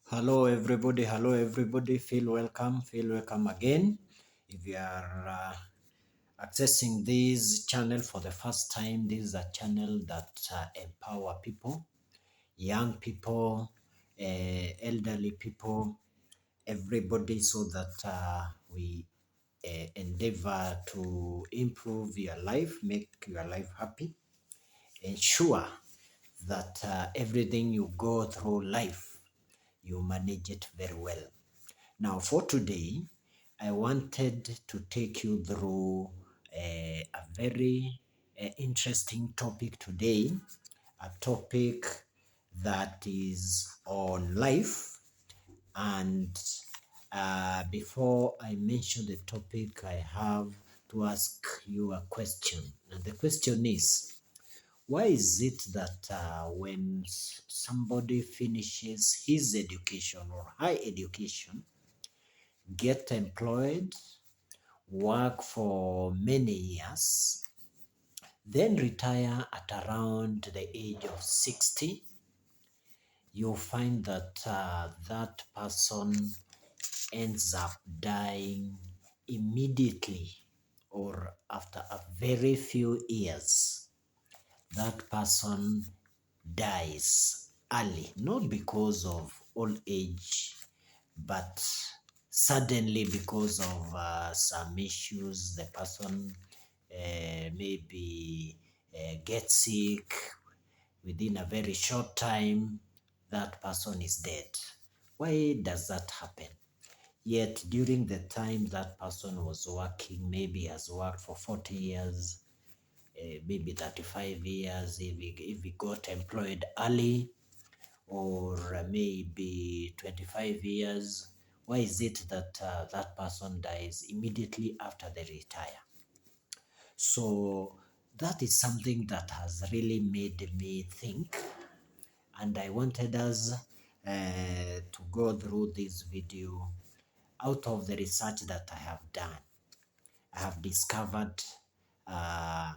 Hello everybody, feel welcome again. If you are accessing this channel for the first time, this is a channel that empower people, young people, elderly people, everybody, so that we endeavor to improve your life, make your life happy, ensure that everything you go through life, you manage it very well. Now, for today, I wanted to take you through a very interesting topic today, a topic that is on life. And before I mention the topic, I have to ask you a question. And the question is, why is it that when somebody finishes his education or high education, get employed, work for many years, then retire at around the age of 60, you find that that person ends up dying immediately or after a very few years? That person dies early, not because of old age, but suddenly because of some issues. The person maybe gets sick. Within a very short time, that person is dead. Why does that happen? Yet during the time that person was working, maybe has worked for 40 years, maybe 35 years, if he got employed early, or maybe 25 years, why is it that that person dies immediately after they retire? So that is something that has really made me think, and I wanted us to go through this video. Out of the research that I have done, I have discovered uh,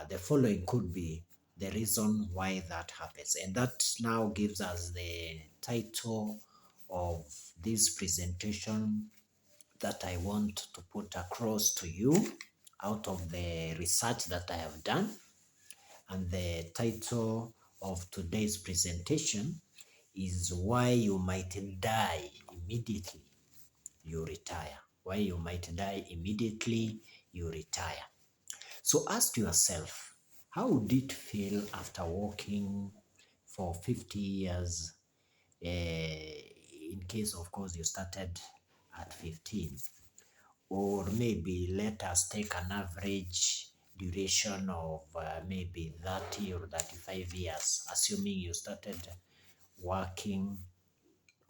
the following could be the reason why that happens. And that now gives us the title of this presentation that I want to put across to you out of the research that I have done. And the title of today's presentation is Why You Might Die Immediately You Retire. Why you might die immediately you retire. So ask yourself, how would it feel after working for 50 years? In case, of course, you started at 15, or maybe let us take an average duration of maybe 30 or 35 years, assuming you started working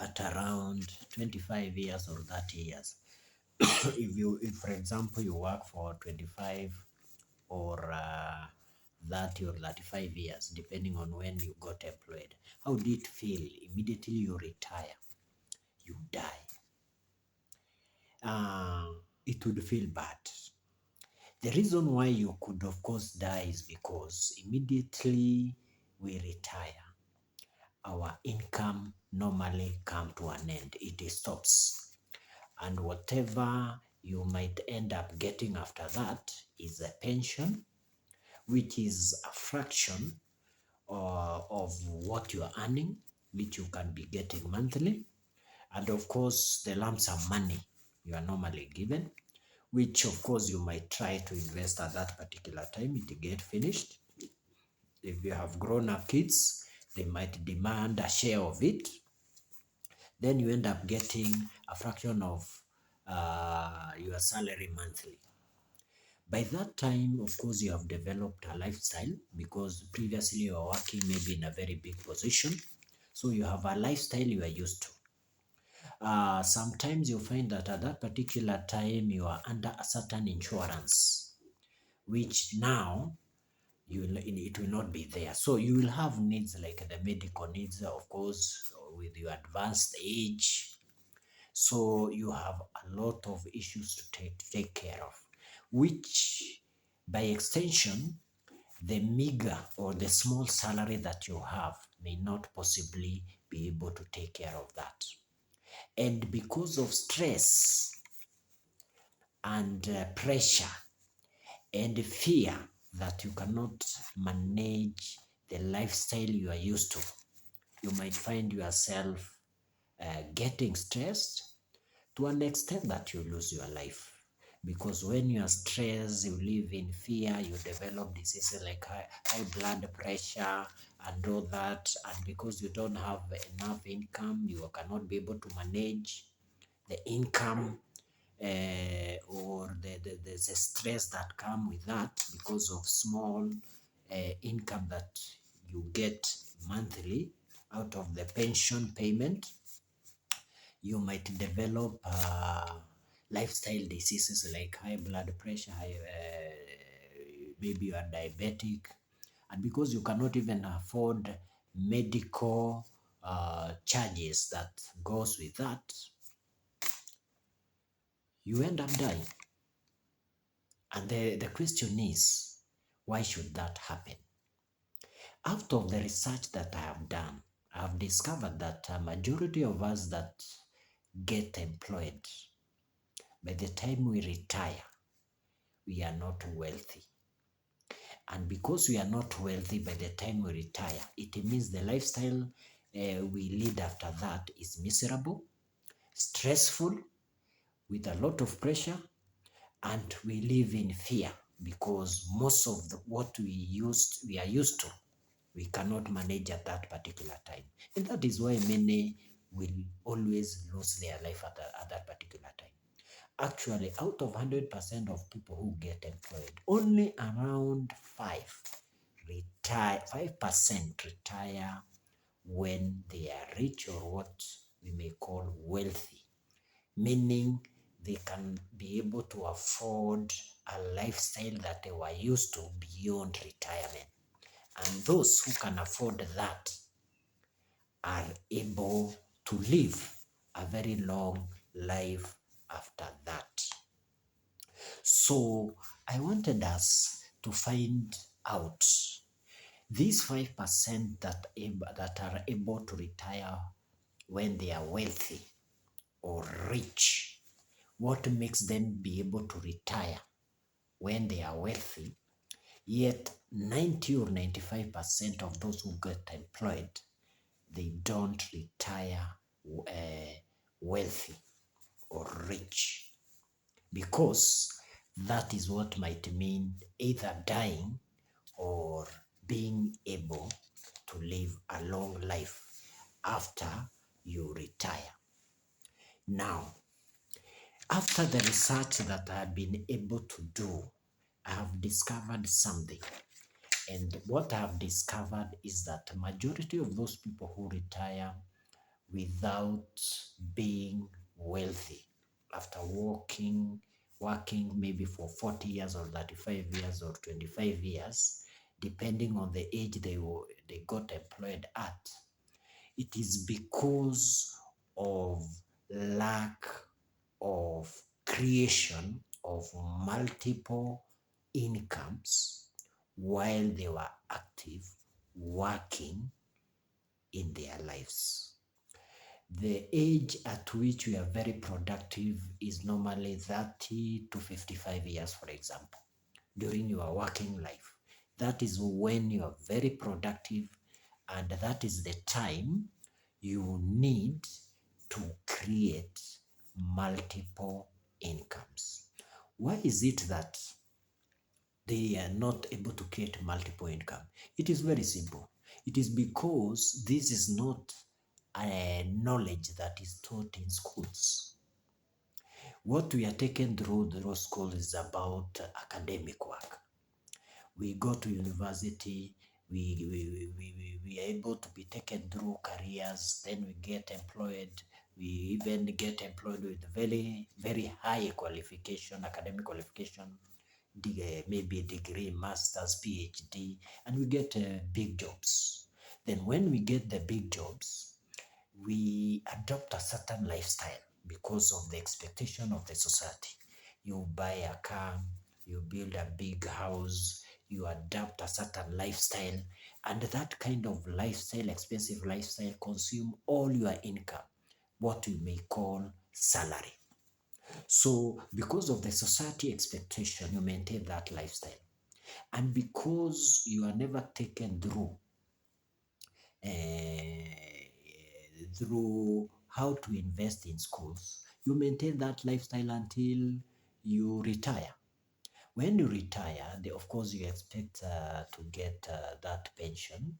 at around 25 years or 30 years. If for example you work for 25 or 30 or 35 years, depending on when you got employed, how did it feel immediately you retire, you die? It would feel bad. The reason why you could of course die is because immediately we retire, our income normally come to an end. It stops. And whatever you might end up getting after that is a pension, which is a fraction of what you're earning, which you can be getting monthly. And of course, the lump sum money you are normally given, which of course you might try to invest at that particular time, it get finished. If you have grown up kids, they might demand a share of it. Then you end up getting a fraction of your salary monthly. By that time, of course, you have developed a lifestyle because previously you were working maybe in a very big position. So you have a lifestyle you are used to. Sometimes you find that at that particular time you are under a certain insurance, which now it will not be there. So you will have needs like the medical needs, of course, with your advanced age. So you have a lot of issues to take care of, which by extension, the meager or the small salary that you have may not possibly be able to take care of that. And because of stress and pressure and fear that you cannot manage the lifestyle you are used to, you might find yourself getting stressed to an extent that you lose your life. Because when you are stressed, you live in fear, you develop diseases like high blood pressure and all that. And because you don't have enough income, you cannot be able to manage the income or the stress that come with that because of small income that you get monthly out of the pension payment. You might develop lifestyle diseases like high blood pressure, maybe you are diabetic, and because you cannot even afford medical charges that goes with that, you end up dying. And the question is, why should that happen? Out of the research that I have done, I have discovered that a majority of us that get employed, by the time we retire, we are not wealthy. And because we are not wealthy by the time we retire, it means the lifestyle we lead after that is miserable, stressful, with a lot of pressure, and we live in fear because most of what we are used to, we cannot manage at that particular time. And that is why many will always lose their life at that particular time. Actually, out of 100% of people who get employed, only around 5% retire when they are rich, or what we may call wealthy, meaning they can be able to afford a lifestyle that they were used to beyond retirement. And those who can afford that are able to live a very long life after that. So I wanted us to find out these 5% that are able to retire when they are wealthy or rich. What makes them be able to retire when they are wealthy? Yet 90 or 95% of those who get employed, they don't retire wealthy or rich, because that is what might mean either dying or being able to live a long life after you retire. Now, after the research that I have been able to do, I have discovered something. And what I have discovered is that the majority of those people who retire without being wealthy, after working maybe for 40 years or 35 years or 25 years, depending on the age they got employed at, it is because of lack of creation of multiple incomes while they were active working in their lives. The age at which we are very productive is normally 30 to 55 years, for example, during your working life. That is when you are very productive, and that is the time you need to create multiple incomes. Why is it that they are not able to create multiple income? It is very simple. It is because this is not a knowledge that is taught in schools. What we are taken through those schools is about academic work. We go to university, we are able to be taken through careers, then we get employed. We even get employed with very, very high qualification, academic qualification, maybe degree, master's, PhD, and we get big jobs. Then when we get the big jobs, we adopt a certain lifestyle because of the expectation of the society. You buy a car, you build a big house, you adapt a certain lifestyle, and that kind of lifestyle, expensive lifestyle, consume all your income, what we may call salary. So because of the society expectation, you maintain that lifestyle. And because you are never taken through how to invest in schools, you maintain that lifestyle until you retire. When you retire, of course, you expect to get that pension.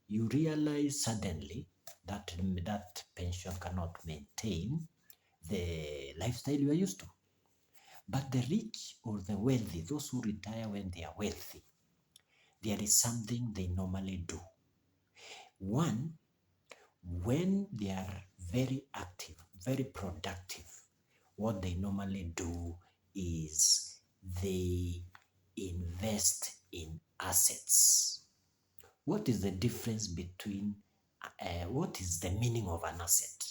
You realize suddenly that that pension cannot maintain the lifestyle you are used to. But the rich or the wealthy, those who retire when they are wealthy, there is something they normally do. One, when they are very active, very productive, what they normally do is they invest in assets. What is the difference between, what is the meaning of an asset?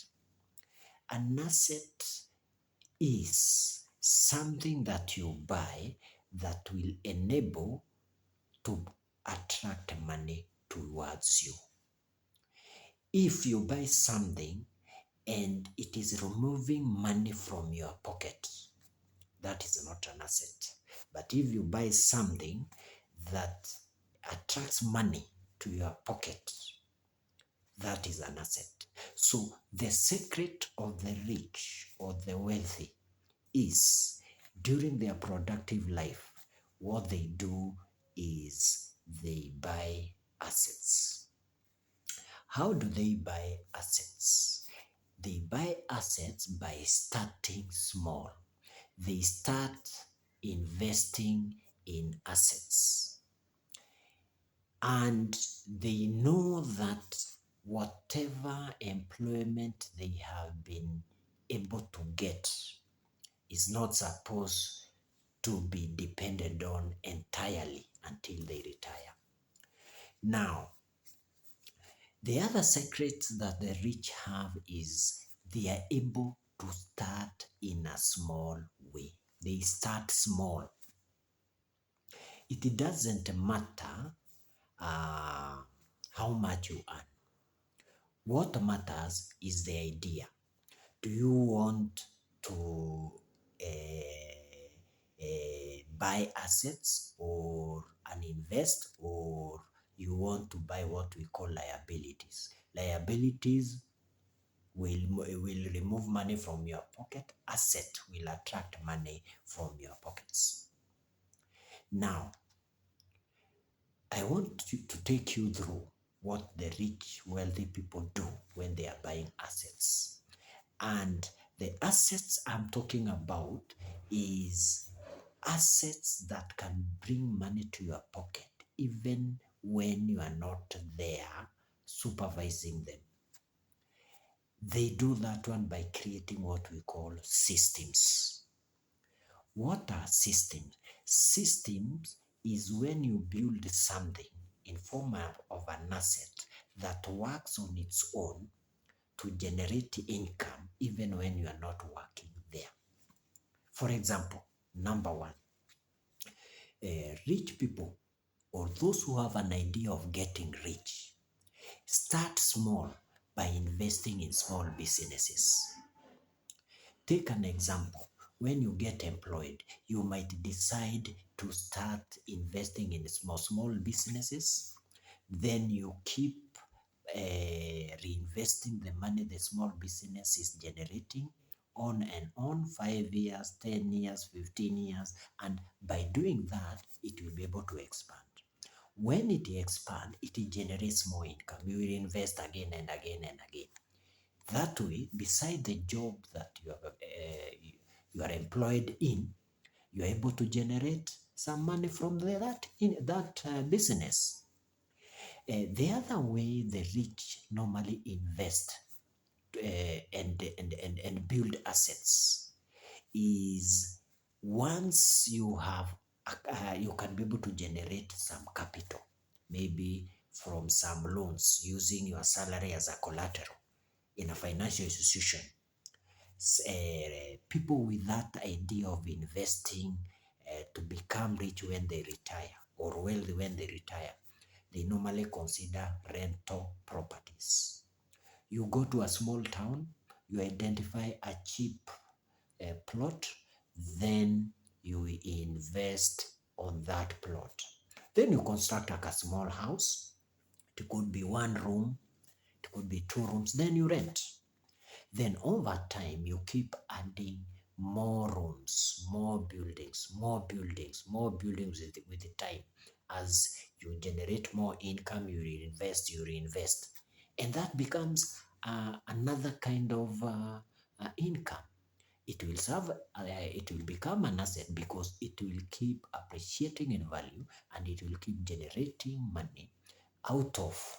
An asset is something that you buy that will enable to attract money towards you. If you buy something and it is removing money from your pocket, that is not an asset. But if you buy something that attracts money to your pocket, that is an asset. So the secret of the rich or the wealthy is during their productive life, what they do is they buy assets. How do they buy assets? They buy assets by starting small. They start investing in assets. And they know that whatever employment they have been able to get is not supposed to be depended on entirely until they retire. Now, the other secret that the rich have is they are able to start in a small way. They start small. It doesn't matter how much you earn. What matters is the idea. Do you want to buy assets or invest, or you want to buy what we call liabilities? Liabilities will remove money from your pocket. Asset will attract money from your pockets. Now, I want to take you through what the rich, wealthy people do when they are buying assets. And the assets I'm talking about is assets that can bring money to your pocket even when you are not there supervising them. They do that one by creating what we call systems. What are systems? Systems is when you build something in form of an asset that works on its own to generate income even when you are not working there. For example, number one, rich people or those who have an idea of getting rich start small by investing in small businesses. Take an example. When you get employed, you might decide to start investing in small businesses. Then you keep reinvesting the money the small business is generating on and on, 5 years, 10 years, 15 years. And by doing that, it will be able to expand. When it expands, it generates more income. You will invest again and again and again. That way, beside the job that you are employed in, you are able to generate some money from that business. The other way the rich normally invest and build assets is once you have, you can be able to generate some capital, maybe from some loans using your salary as a collateral in a financial institution. People with that idea of investing to become rich when they retire, or wealthy when they retire, they normally consider rental properties. You go to a small town, you identify a cheap plot, then you invest on that plot. Then you construct like a small house. It could be one room, it could be two rooms, then you rent. Then over time, you keep adding more rooms, more buildings, more buildings, more buildings with the time. As you generate more income, you reinvest. And that becomes another kind of income. It will serve, it will become an asset because it will keep appreciating in value and it will keep generating money out of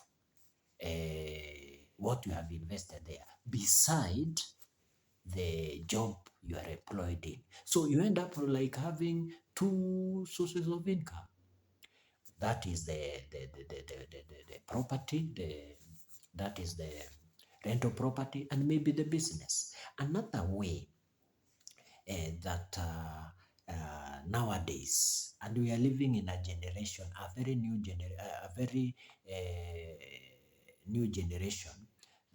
what you have invested there, beside the job you are employed in. So you end up like having two sources of income. That is the property, that is the rental property, and maybe the business. Another way that nowadays, and we are living in a generation, a very new generation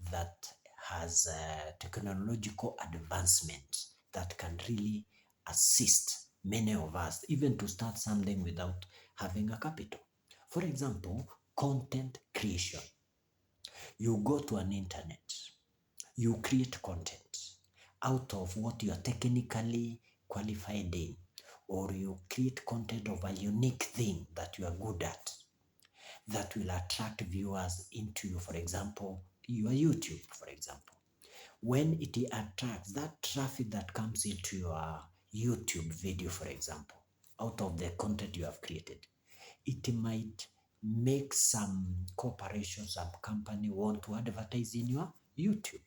that has technological advancement that can really assist many of us even to start something without having a capital. For example, content creation. You go to an internet, you create content out of what you are technically qualified in, or you create content of a unique thing that you are good at that will attract viewers into you. For example, your YouTube, for example. When it attracts that traffic that comes into your YouTube video, for example, out of the content you have created, it might make some corporation, some company want to advertise in your YouTube,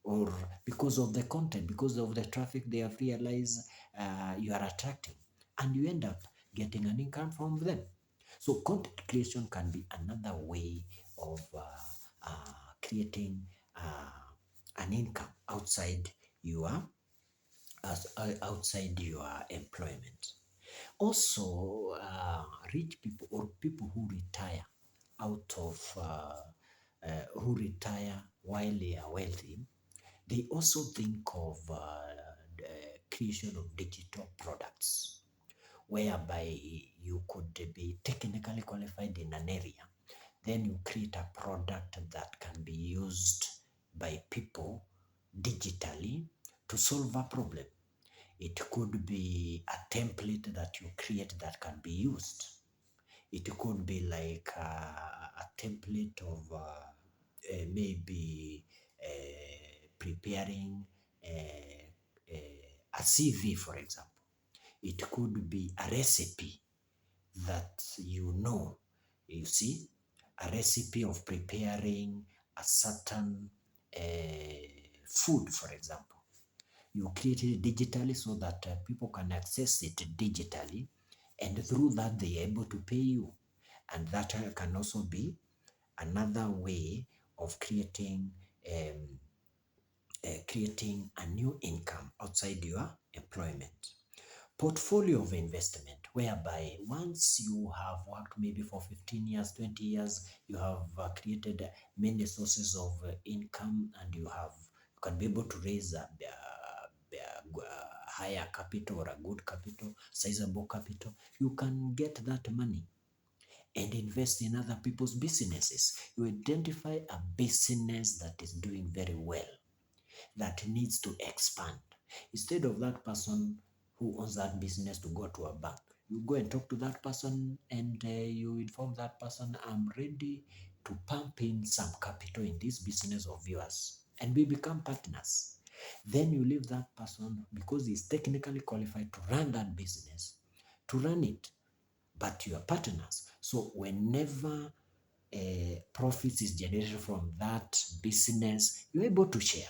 or because of the content, because of the traffic they have realized you are attracting, and you end up getting an income from them. So content creation can be another way of creating an income outside your employment. Also, rich people or people who retire out of who retire while they are wealthy, they also think of the creation of digital products, whereby you could be technically qualified in an area, then you create a product that can be used by people digitally to solve a problem. It could be a template that you create that can be used. It could be like a template of maybe preparing a CV, for example. It could be a recipe that you see, a recipe of preparing a certain food, for example. You create it digitally so that people can access it digitally, and through that they are able to pay you. And that can also be another way of creating a new income outside your employment. Portfolio of investment, whereby once you have worked maybe for 15 years, 20 years, you have created many sources of income, and you can be able to raise a higher capital or a good capital, sizable capital. You can get that money and invest in other people's businesses. You identify a business that is doing very well, that needs to expand. Instead of that person who owns that business to go to a bank, you go and talk to that person, and you inform that person, I'm ready to pump in some capital in this business of yours, and we become partners. Then you leave that person, because he's technically qualified to run that business, to run it, but you are partners. So whenever profits is generated from that business, you're able to share.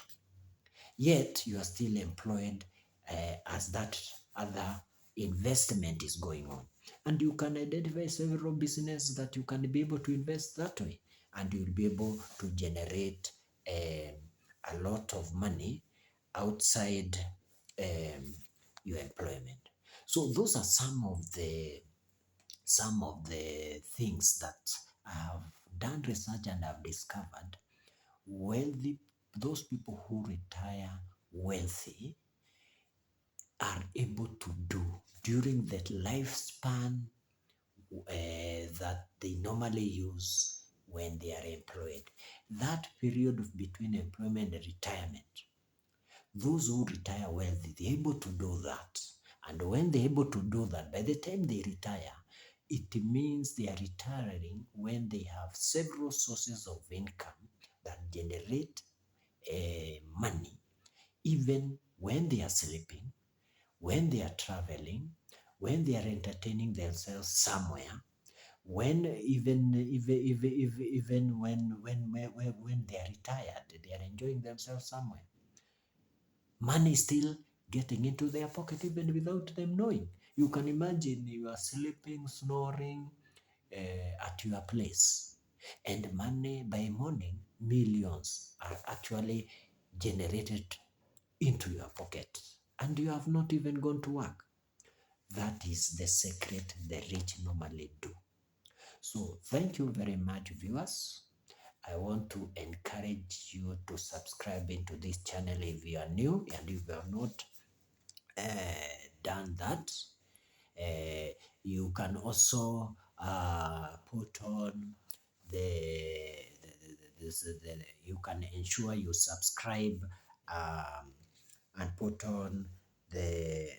Yet you are still employed as that other investment is going on. And you can identify several businesses that you can be able to invest that way, and you'll be able to generate a lot of money outside your employment. So those are some of the some of the things that I have done research and have discovered. Wealthy, those people who retire wealthy are able to do during that lifespan that they normally use when they are employed. That period between employment and retirement, those who retire wealthy, they're able to do that. And when they're able to do that, by the time they retire, it means they are retiring when they have several sources of income that generate money, even when they are sleeping, when they are traveling, when they are entertaining themselves somewhere, when even when they are retired, they are enjoying themselves somewhere. Money is still getting into their pocket even without them knowing. You can imagine you are sleeping, snoring at your place, and money by morning, millions are actually generated into your pocket, and you have not even gone to work. That is the secret the rich normally do. So thank you very much, viewers. I want to encourage you to subscribe into this channel if you are new, and if you have not done that, you can also put on you can ensure you subscribe, and put on the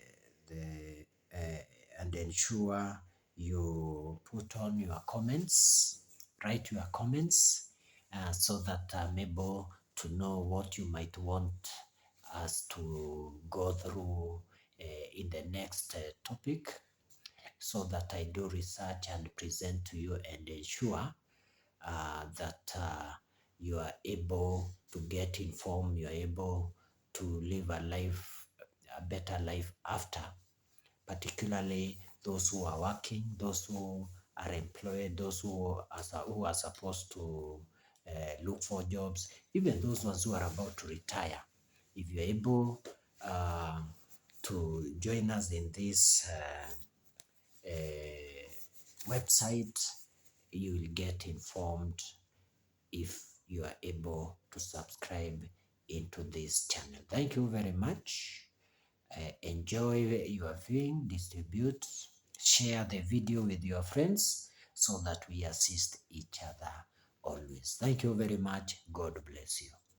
and ensure you put on your comments, write your comments, so that I'm able to know what you might want us to go through in the next topic, so that I do research and present to you and ensure that you are able to get informed, you are able to live a life, a better life after, particularly those who are working, those who are employed, those who are supposed to look for jobs, even those ones who are about to retire. If you're able to join us in this website, you will get informed if you are able to subscribe into this channel. Thank you very much. Enjoy your viewing, distribute, share the video with your friends so that we assist each other always. Thank you very much. God bless you.